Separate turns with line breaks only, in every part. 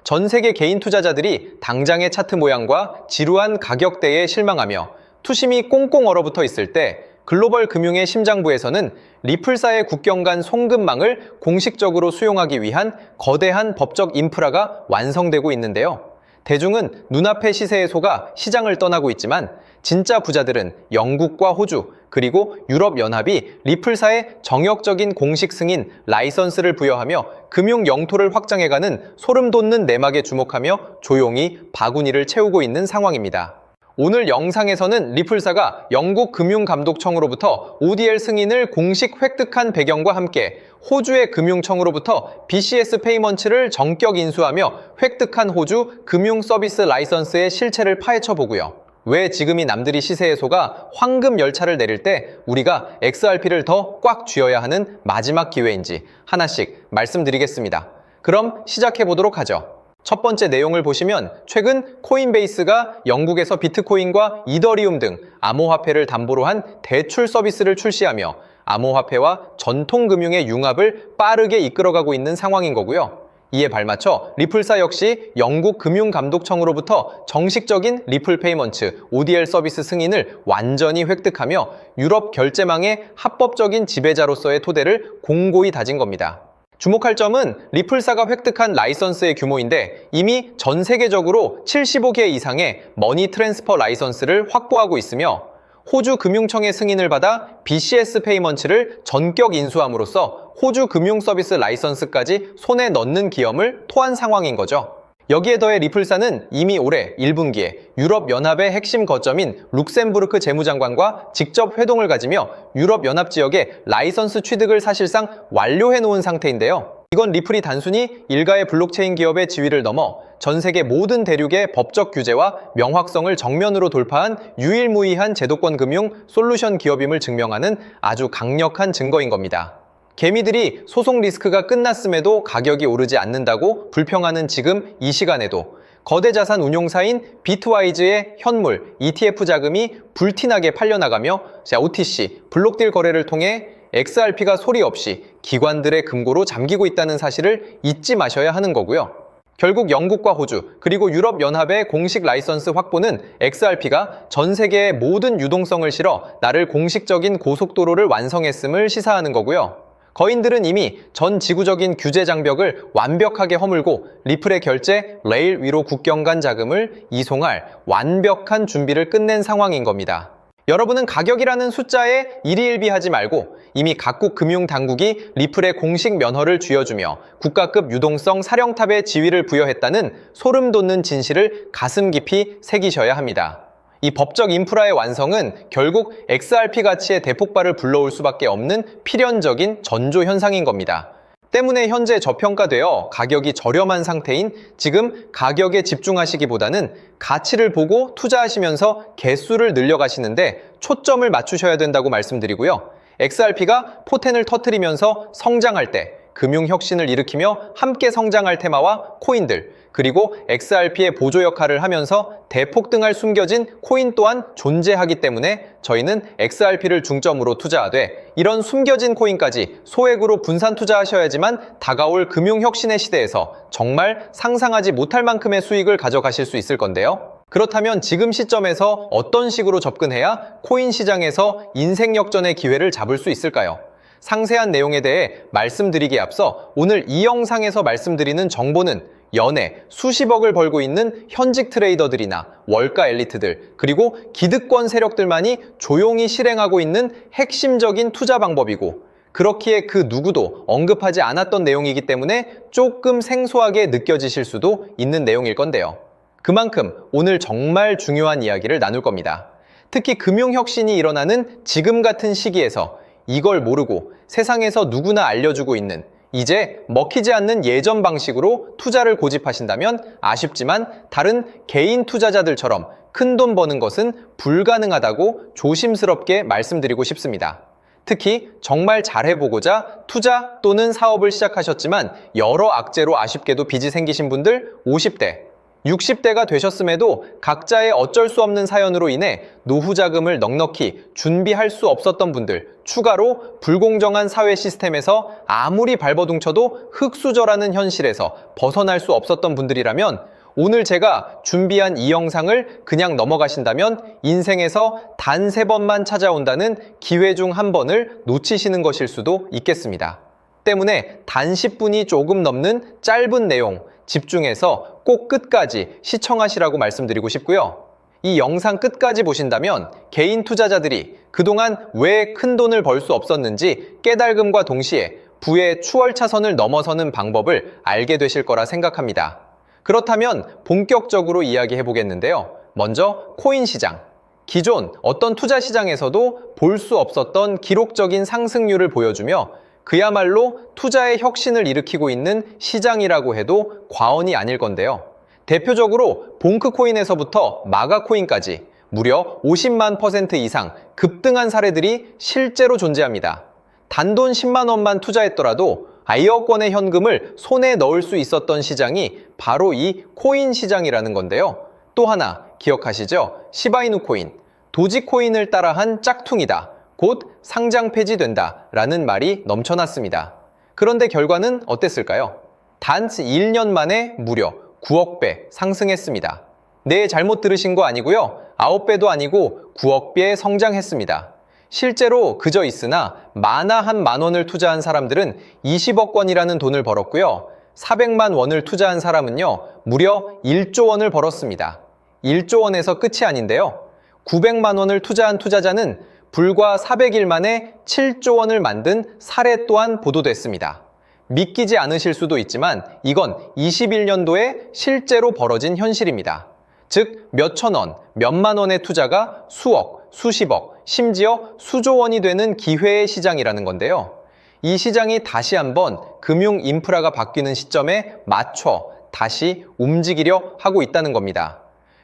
전 세계 개인 투자자들이 당장의 차트 모양과 지루한 가격대에 실망하며 투심이 꽁꽁 얼어붙어 있을 때 글로벌 금융의 심장부에서는 리플사의 국경 간 송금망을 공식적으로 수용하기 위한 거대한 법적 인프라가 완성되고 있는데요. 대중은 눈앞의 시세에 속아 시장을 떠나고 있지만 진짜 부자들은 영국과 호주 그리고 유럽연합이 리플사에 정역적인 공식 승인 라이선스를 부여하며 금융 영토를 확장해가는 소름 돋는 내막에 주목하며 조용히 바구니를 채우고 있는 상황입니다. 오늘 영상에서는 리플사가 영국 금융감독청으로부터 ODL 승인을 공식 획득한 배경과 함께 호주의 금융청으로부터 BCS 페이먼츠를 전격 인수하며 획득한 호주 금융서비스 라이선스의 실체를 파헤쳐보고요. 왜 지금이 남들이 시세에 속아 황금 열차를 내릴 때 우리가 XRP를 더 꽉 쥐어야 하는 마지막 기회인지 하나씩 말씀드리겠습니다. 그럼 시작해보도록 하죠. 첫 번째 내용을 보시면 최근 코인베이스가 영국에서 비트코인과 이더리움 등 암호화폐를 담보로 한 대출 서비스를 출시하며 암호화폐와 전통금융의 융합을 빠르게 이끌어가고 있는 상황인 거고요. 이에 발맞춰 리플사 역시 영국 금융감독청으로부터 정식적인 리플 페이먼츠 ODL 서비스 승인을 완전히 획득하며 유럽 결제망의 합법적인 지배자로서의 토대를 공고히 다진 겁니다. 주목할 점은 리플사가 획득한 라이선스의 규모인데 이미 전 세계적으로 75개 이상의 머니 트랜스퍼 라이선스를 확보하고 있으며 호주 금융청의 승인을 받아 BCS 페이먼츠를 전격 인수함으로써 호주 금융 서비스 라이선스까지 손에 넣는 기염을 토한 상황인 거죠. 여기에 더해 리플사는 이미 올해 1분기에 유럽연합의 핵심 거점인 룩셈부르크 재무장관과 직접 회동을 가지며 유럽연합 지역의 라이선스 취득을 사실상 완료해 놓은 상태인데요. 이건 리플이 단순히 일가의 블록체인 기업의 지위를 넘어 전 세계 모든 대륙의 법적 규제와 명확성을 정면으로 돌파한 유일무이한 제도권 금융 솔루션 기업임을 증명하는 아주 강력한 증거인 겁니다. 개미들이 소송 리스크가 끝났음에도 가격이 오르지 않는다고 불평하는 지금 이 시간에도 거대 자산 운용사인 비트와이즈의 현물, ETF 자금이 불티나게 팔려나가며 OTC, 블록딜 거래를 통해 XRP가 소리 없이 기관들의 금고로 잠기고 있다는 사실을 잊지 마셔야 하는 거고요. 결국 영국과 호주, 그리고 유럽연합의 공식 라이선스 확보는 XRP가 전 세계의 모든 유동성을 실어 나를 공식적인 고속도로를 완성했음을 시사하는 거고요. 거인들은 이미 전 지구적인 규제 장벽을 완벽하게 허물고 리플의 결제, 레일 위로 국경 간 자금을 이송할 완벽한 준비를 끝낸 상황인 겁니다. 여러분은 가격이라는 숫자에 일희일비하지 말고 이미 각국 금융당국이 리플의 공식 면허를 쥐어주며 국가급 유동성 사령탑의 지위를 부여했다는 소름 돋는 진실을 가슴 깊이 새기셔야 합니다. 이 법적 인프라의 완성은 결국 XRP 가치의 대폭발을 불러올 수밖에 없는 필연적인 전조 현상인 겁니다. 때문에 현재 저평가되어 가격이 저렴한 상태인 지금 가격에 집중하시기보다는 가치를 보고 투자하시면서 개수를 늘려가시는데 초점을 맞추셔야 된다고 말씀드리고요. XRP가 포텐을 터뜨리면서 성장할 때 금융혁신을 일으키며 함께 성장할 테마와 코인들, 그리고 XRP의 보조 역할을 하면서 대폭등할 숨겨진 코인 또한 존재하기 때문에 저희는 XRP를 중점으로 투자하되 이런 숨겨진 코인까지 소액으로 분산 투자하셔야지만 다가올 금융혁신의 시대에서 정말 상상하지 못할 만큼의 수익을 가져가실 수 있을 건데요. 그렇다면 지금 시점에서 어떤 식으로 접근해야 코인 시장에서 인생 역전의 기회를 잡을 수 있을까요? 상세한 내용에 대해 말씀드리기에 앞서 오늘 이 영상에서 말씀드리는 정보는 연에 수십억을 벌고 있는 현직 트레이더들이나 월가 엘리트들 그리고 기득권 세력들만이 조용히 실행하고 있는 핵심적인 투자 방법이고 그렇기에 그 누구도 언급하지 않았던 내용이기 때문에 조금 생소하게 느껴지실 수도 있는 내용일 건데요. 그만큼 오늘 정말 중요한 이야기를 나눌 겁니다. 특히 금융혁신이 일어나는 지금 같은 시기에서 이걸 모르고 세상에서 누구나 알려주고 있는 이제 먹히지 않는 예전 방식으로 투자를 고집하신다면 아쉽지만 다른 개인 투자자들처럼 큰돈 버는 것은 불가능하다고 조심스럽게 말씀드리고 싶습니다. 특히 정말 잘해보고자 투자 또는 사업을 시작하셨지만 여러 악재로 아쉽게도 빚이 생기신 분들 50대, 60대가 되셨음에도 각자의 어쩔 수 없는 사연으로 인해 노후 자금을 넉넉히 준비할 수 없었던 분들, 추가로 불공정한 사회 시스템에서 아무리 발버둥쳐도 흙수저라는 현실에서 벗어날 수 없었던 분들이라면 오늘 제가 준비한 이 영상을 그냥 넘어가신다면 인생에서 단 3번만 찾아온다는 기회 중 한 번을 놓치시는 것일 수도 있겠습니다. 때문에 단 10분이 조금 넘는 짧은 내용 집중해서 꼭 끝까지 시청하시라고 말씀드리고 싶고요. 이 영상 끝까지 보신다면 개인 투자자들이 그동안 왜 큰 돈을 벌 수 없었는지 깨달음과 동시에 부의 추월차선을 넘어서는 방법을 알게 되실 거라 생각합니다. 그렇다면 본격적으로 이야기해 보겠는데요. 먼저 코인 시장. 기존 어떤 투자 시장에서도 볼 수 없었던 기록적인 상승률을 보여주며 그야말로 투자의 혁신을 일으키고 있는 시장이라고 해도 과언이 아닐 건데요. 대표적으로 봉크코인에서부터 마가코인까지 무려 50만 % 이상 급등한 사례들이 실제로 존재합니다. 단돈 10만 원만 투자했더라도 1억 원의 현금을 손에 넣을 수 있었던 시장이 바로 이 코인 시장이라는 건데요. 또 하나 기억하시죠? 시바이누 코인, 도지코인을 따라한 짝퉁이다. 곧 상장 폐지된다 라는 말이 넘쳐났습니다. 그런데 결과는 어땠을까요? 단 1년 만에 무려 9억 배 상승했습니다. 네, 잘못 들으신 거 아니고요. 9배도 아니고 9억 배 성장했습니다. 실제로 그저 있으나 만화 한 만 원을 투자한 사람들은 20억 원이라는 돈을 벌었고요. 400만 원을 투자한 사람은요, 무려 1조 원을 벌었습니다. 1조 원에서 끝이 아닌데요. 900만 원을 투자한 투자자는 불과 400일 만에 7조 원을 만든 사례 또한 보도됐습니다. 믿기지 않으실 수도 있지만 이건 21년도에 실제로 벌어진 현실입니다. 즉, 몇천 원, 몇만 원의 투자가 수억, 수십억, 심지어 수조 원이 되는 기회의 시장이라는 건데요. 이 시장이 다시 한번 금융 인프라가 바뀌는 시점에 맞춰 다시 움직이려 하고 있다는 겁니다.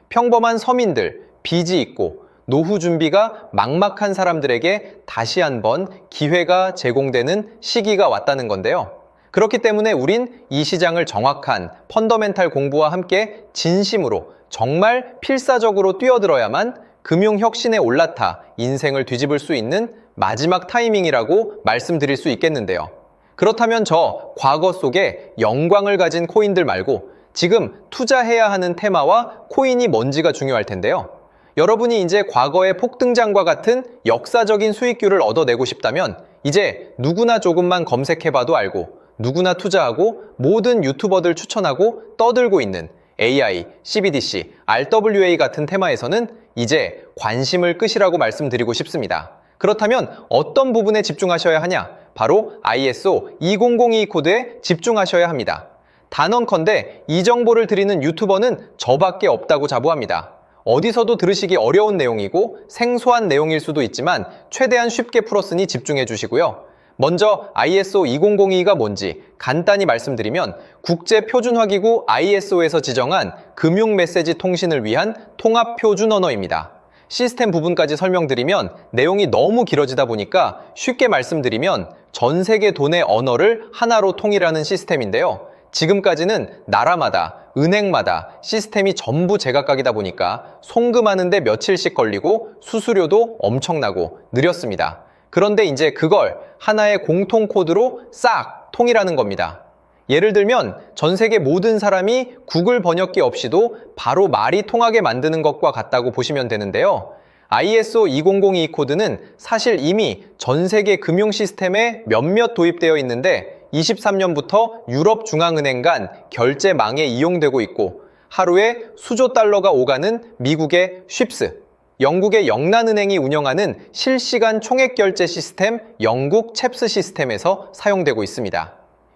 평범한 서민들, 빚이 있고 노후 준비가 막막한 사람들에게 다시 한번 기회가 제공되는 시기가 왔다는 건데요. 그렇기 때문에 우린 이 시장을 정확한 펀더멘탈 공부와 함께 진심으로 정말 필사적으로 뛰어들어야만 금융혁신에 올라타 인생을 뒤집을 수 있는 마지막 타이밍이라고 말씀드릴 수 있겠는데요. 그렇다면 저 과거 속에 영광을 가진 코인들 말고 지금 투자해야 하는 테마와 코인이 뭔지가 중요할 텐데요. 여러분이 이제 과거의 폭등장과 같은 역사적인 수익률을 얻어내고 싶다면 이제 누구나 조금만 검색해봐도 알고 누구나 투자하고 모든 유튜버들 추천하고 떠들고 있는 AI, CBDC, RWA 같은 테마에서는 이제 관심을 끄시라고 말씀드리고 싶습니다. 그렇다면 어떤 부분에 집중하셔야 하냐? 바로 ISO 20022 코드에 집중하셔야 합니다. 단언컨대 이 정보를 드리는 유튜버는 저밖에 없다고 자부합니다. 어디서도 들으시기 어려운 내용이고 생소한 내용일 수도 있지만 최대한 쉽게 풀었으니 집중해 주시고요. 먼저 ISO 2002가 뭔지 간단히 말씀드리면 국제표준화기구 ISO에서 지정한 금융메시지 통신을 위한 통합표준 언어입니다. 시스템 부분까지 설명드리면 내용이 너무 길어지다 보니까 쉽게 말씀드리면 전 세계 돈의 언어를 하나로 통일하는 시스템인데요. 지금까지는 나라마다, 은행마다 시스템이 전부 제각각이다 보니까 송금하는데 며칠씩 걸리고 수수료도 엄청나고 느렸습니다. 그런데 이제 그걸 하나의 공통 코드로 싹 통일하는 겁니다. 예를 들면 전 세계 모든 사람이 구글 번역기 없이도 바로 말이 통하게 만드는 것과 같다고 보시면 되는데요. ISO 2002 코드는 사실 이미 전 세계 금융 시스템에 몇몇 도입되어 있는데 23년부터 유럽중앙은행 간 결제망에 이용되고 있고 하루에 수조 달러가 오가는 미국의 쉽스, 영국의 영란은행이 운영하는 실시간 총액결제 시스템 영국 챕스 시스템에서 사용되고 있습니다.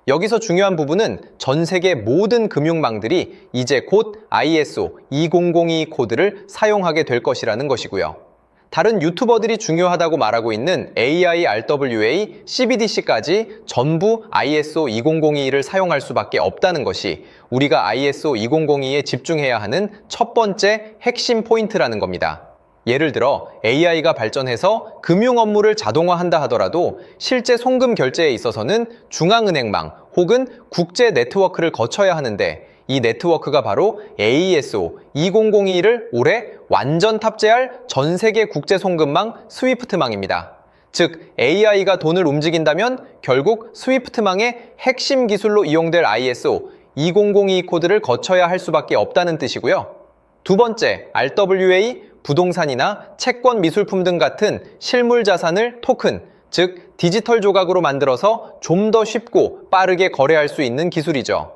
여기서 중요한 부분은 전 세계 모든 금융망들이 이제 곧 ISO 2002 코드를 사용하게 될 것이라는 것이고요. 다른 유튜버들이 중요하다고 말하고 있는 AI, RWA, CBDC까지 전부 ISO 2002를 사용할 수밖에 없다는 것이 우리가 ISO 2002에 집중해야 하는 첫 번째 핵심 포인트라는 겁니다. 예를 들어 AI가 발전해서 금융 업무를 자동화한다 하더라도 실제 송금 결제에 있어서는 중앙은행망 혹은 국제 네트워크를 거쳐야 하는데 이 네트워크가 바로 AESO 2002를 올해 완전 탑재할 전 세계 국제 송금망 스위프트망입니다. 즉, AI가 돈을 움직인다면 결국 스위프트망의 핵심 기술로 이용될 ISO 2002 코드를 거쳐야 할 수밖에 없다는 뜻이고요. 두 번째, RWA, 부동산이나 채권 미술품 등 같은 실물 자산을 토큰, 즉 디지털 조각으로 만들어서 좀 더 쉽고 빠르게 거래할 수 있는 기술이죠.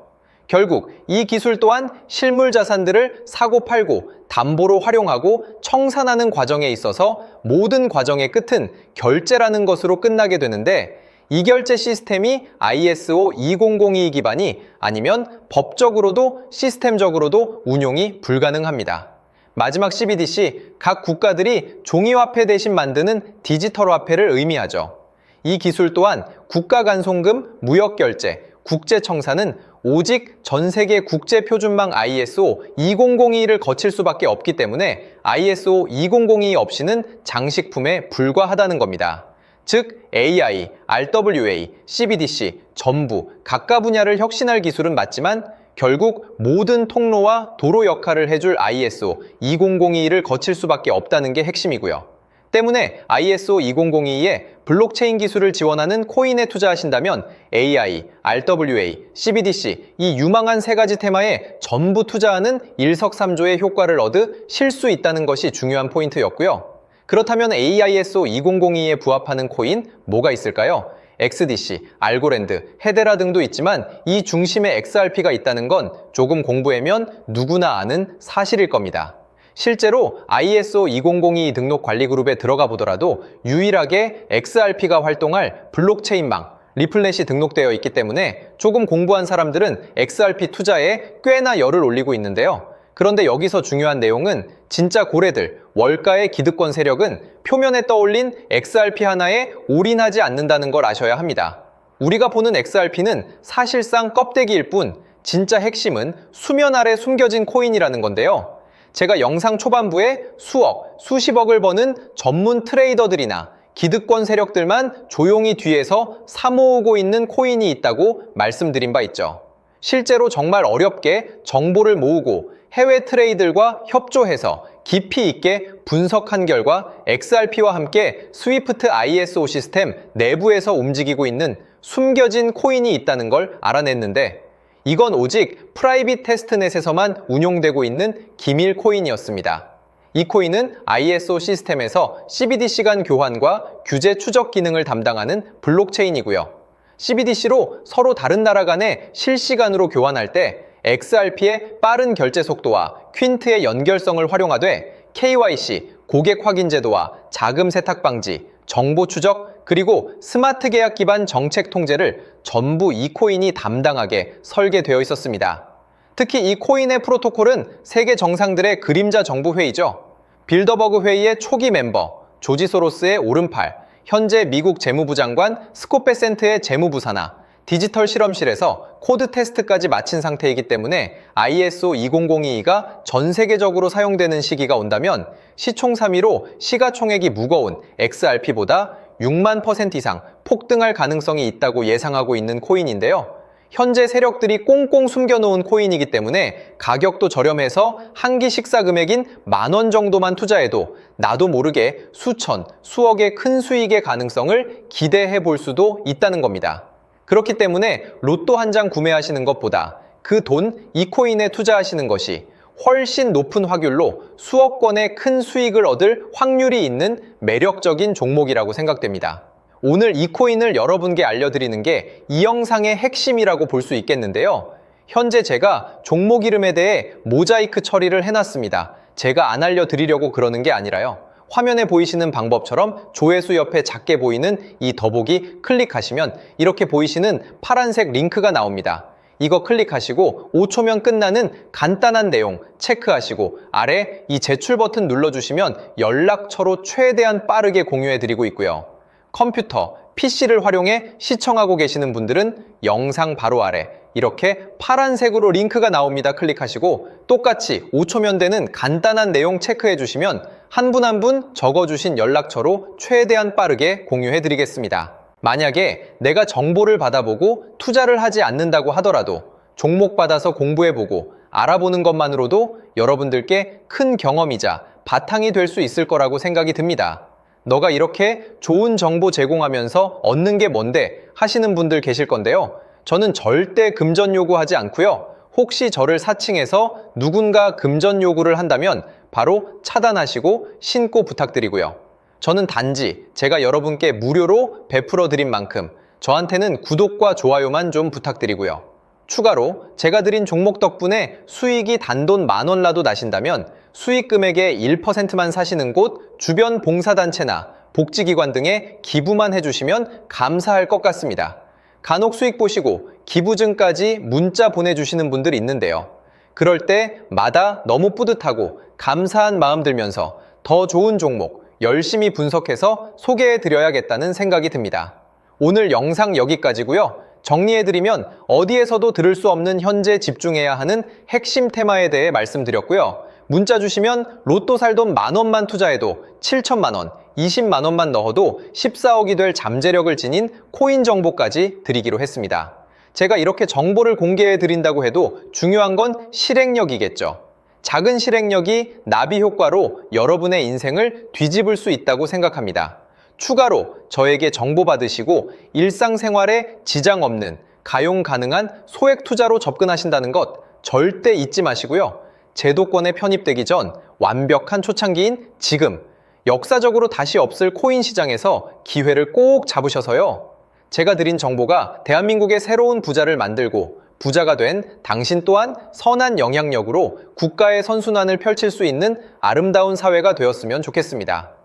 결국 이 기술 또한 실물 자산들을 사고 팔고 담보로 활용하고 청산하는 과정에 있어서 모든 과정의 끝은 결제라는 것으로 끝나게 되는데, 이 결제 시스템이 ISO 2002 기반이 아니면 법적으로도 시스템적으로도 운용이 불가능합니다. 마지막 CBDC, 각 국가들이 종이화폐 대신 만드는 디지털 화폐를 의미하죠. 이 기술 또한 국가 간 송금, 무역 결제, 국제 청산은 오직 전 세계 국제 표준망 ISO 2002를 거칠 수밖에 없기 때문에 ISO 2002 없이는 장식품에 불과하다는 겁니다. 즉, AI, RWA, CBDC 전부 각각 분야를 혁신할 기술은 맞지만 결국 모든 통로와 도로 역할을 해줄 ISO 2002를 거칠 수밖에 없다는 게 핵심이고요. 때문에 ISO 2002에 블록체인 기술을 지원하는 코인에 투자하신다면 AI, RWA, CBDC 이 유망한 세 가지 테마에 전부 투자하는 일석삼조의 효과를 얻으실 수 있다는 것이 중요한 포인트였고요. 그렇다면 AISO 2002에 부합하는 코인 뭐가 있을까요? XDC, 알고랜드, 헤데라 등도 있지만 이 중심에 XRP가 있다는 건 조금 공부하면 누구나 아는 사실일 겁니다. 실제로 ISO 2002 등록 관리 그룹에 들어가 보더라도 유일하게 XRP가 활동할 블록체인망, 리플넷이 등록되어 있기 때문에 조금 공부한 사람들은 XRP 투자에 꽤나 열을 올리고 있는데요. 그런데 여기서 중요한 내용은 진짜 고래들, 월가의 기득권 세력은 표면에 떠올린 XRP 하나에 올인하지 않는다는 걸 아셔야 합니다. 우리가 보는 XRP는 사실상 껍데기일 뿐 진짜 핵심은 수면 아래 숨겨진 코인이라는 건데요. 제가 영상 초반부에 수억, 수십억을 버는 전문 트레이더들이나 기득권 세력들만 조용히 뒤에서 사모으고 있는 코인이 있다고 말씀드린 바 있죠. 실제로 정말 어렵게 정보를 모으고 해외 트레이더들과 협조해서 깊이 있게 분석한 결과 XRP와 함께 스위프트 ISO 시스템 내부에서 움직이고 있는 숨겨진 코인이 있다는 걸 알아냈는데, 이건 오직 프라이빗 테스트넷에서만 운용되고 있는 기밀 코인이었습니다. 이 코인은 ISO 시스템에서 CBDC 간 교환과 규제 추적 기능을 담당하는 블록체인이고요. CBDC로 서로 다른 나라 간에 실시간으로 교환할 때 XRP의 빠른 결제 속도와 퀸트의 연결성을 활용하되 KYC, 고객 확인 제도와 자금 세탁 방지, 정보 추적, 그리고 스마트 계약 기반 정책 통제를 전부 이 코인이 담당하게 설계되어 있었습니다. 특히 이 코인의 프로토콜은 세계 정상들의 그림자 정부 회의죠. 빌더버그 회의의 초기 멤버, 조지 소로스의 오른팔, 현재 미국 재무부 장관 스콧 베센트의 재무부 산하, 디지털 실험실에서 코드 테스트까지 마친 상태이기 때문에 ISO 2002가 전 세계적으로 사용되는 시기가 온다면 시총삼위로 시가총액이 무거운 XRP보다 6만 % 이상 폭등할 가능성이 있다고 예상하고 있는 코인인데요. 현재 세력들이 꽁꽁 숨겨놓은 코인이기 때문에 가격도 저렴해서 한 끼 식사 금액인 10,000원 정도만 투자해도 나도 모르게 수천, 수억의 큰 수익의 가능성을 기대해 볼 수도 있다는 겁니다. 그렇기 때문에 로또 한 장 구매하시는 것보다 그 돈 이 코인에 투자하시는 것이 훨씬 높은 확률로 수억 건의 큰 수익을 얻을 확률이 있는 매력적인 종목이라고 생각됩니다. 오늘 이 코인을 여러분께 알려드리는 게 이 영상의 핵심이라고 볼 수 있겠는데요. 현재 제가 종목 이름에 대해 모자이크 처리를 해놨습니다. 제가 안 알려드리려고 그러는 게 아니라요. 화면에 보이시는 방법처럼 조회수 옆에 작게 보이는 이 더보기 클릭하시면 이렇게 보이시는 파란색 링크가 나옵니다. 이거 클릭하시고 5초면 끝나는 간단한 내용 체크하시고 아래 이 제출 버튼 눌러주시면 연락처로 최대한 빠르게 공유해드리고 있고요. 컴퓨터, PC를 활용해 시청하고 계시는 분들은 영상 바로 아래 이렇게 파란색으로 링크가 나옵니다. 클릭하시고 똑같이 5초면 되는 간단한 내용 체크해 주시면 한 분 한 분 적어주신 연락처로 최대한 빠르게 공유해 드리겠습니다. 만약에 내가 정보를 받아보고 투자를 하지 않는다고 하더라도 종목받아서 공부해보고 알아보는 것만으로도 여러분들께 큰 경험이자 바탕이 될 수 있을 거라고 생각이 듭니다. 너가 이렇게 좋은 정보 제공하면서 얻는 게 뭔데 하시는 분들 계실 건데요. 저는 절대 금전 요구하지 않고요. 혹시 저를 사칭해서 누군가 금전 요구를 한다면 바로 차단하시고 신고 부탁드리고요. 저는 단지 제가 여러분께 무료로 베풀어 드린 만큼 저한테는 구독과 좋아요만 좀 부탁드리고요. 추가로 제가 드린 종목 덕분에 수익이 단돈 10,000원 라도 나신다면 수익 금액의 1%만 사시는 곳 주변 봉사단체나 복지기관 등에 기부만 해주시면 감사할 것 같습니다. 간혹 수익 보시고 기부증까지 문자 보내주시는 분들이 있는데요. 그럴 때마다 너무 뿌듯하고 감사한 마음 들면서 더 좋은 종목 열심히 분석해서 소개해드려야겠다는 생각이 듭니다. 오늘 영상 여기까지고요. 정리해드리면 어디에서도 들을 수 없는 현재 집중해야 하는 핵심 테마에 대해 말씀드렸고요. 문자 주시면 로또 살 돈 10,000원만 투자해도 7천만 원, 20만 원만 넣어도 14억이 될 잠재력을 지닌 코인 정보까지 드리기로 했습니다. 제가 이렇게 정보를 공개해 드린다고 해도 중요한 건 실행력이겠죠. 작은 실행력이 나비 효과로 여러분의 인생을 뒤집을 수 있다고 생각합니다. 추가로 저에게 정보 받으시고 일상생활에 지장 없는 가용 가능한 소액 투자로 접근하신다는 것 절대 잊지 마시고요. 제도권에 편입되기 전 완벽한 초창기인 지금 역사적으로 다시 없을 코인 시장에서 기회를 꼭 잡으셔서요. 제가 드린 정보가 대한민국의 새로운 부자를 만들고 부자가 된 당신 또한 선한 영향력으로 국가의 선순환을 펼칠 수 있는 아름다운 사회가 되었으면 좋겠습니다.